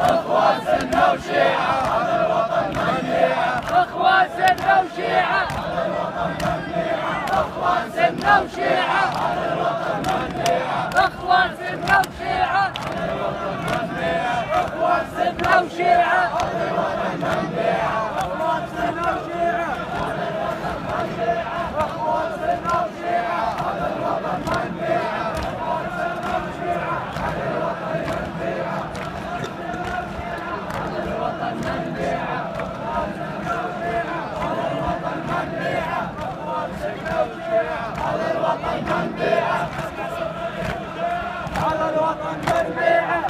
اخوان سنة وشيعة هذا الوطن منيعة اخوان سنة وشيعة اخوان سنة وشيعة هذا الوطن منيعة اخوان سنة وشيعة اخوان سنة وشيعة هذا الوطن منيعة اخوان سنة وشيعة اخوان سنة وشيعة هذا الوطن منيعة اخوان سنة وشيعة هذا الوطن منيعة هذا الوطن منيعة اخوان سنة وشيعة هذا الوطن منيعة اخوان سنة وشيعة هذا الوطن منيعة هذا الوطن منيعة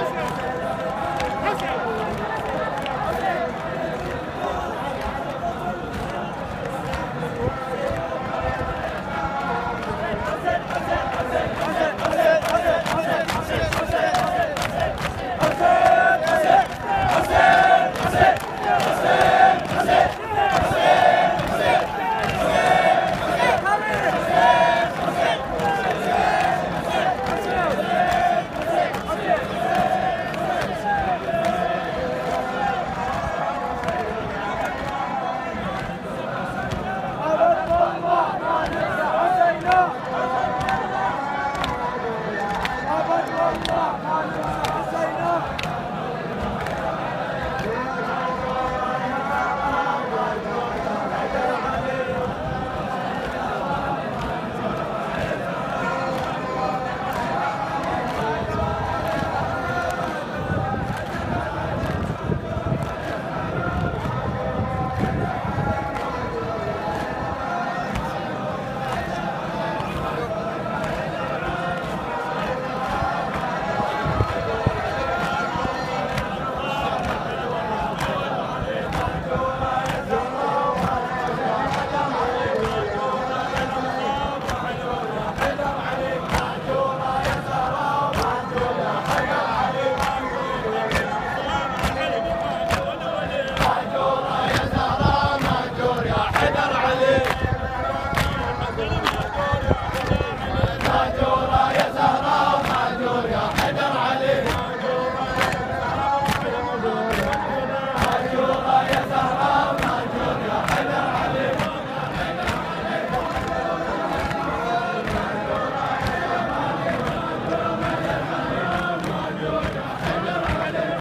Thank you.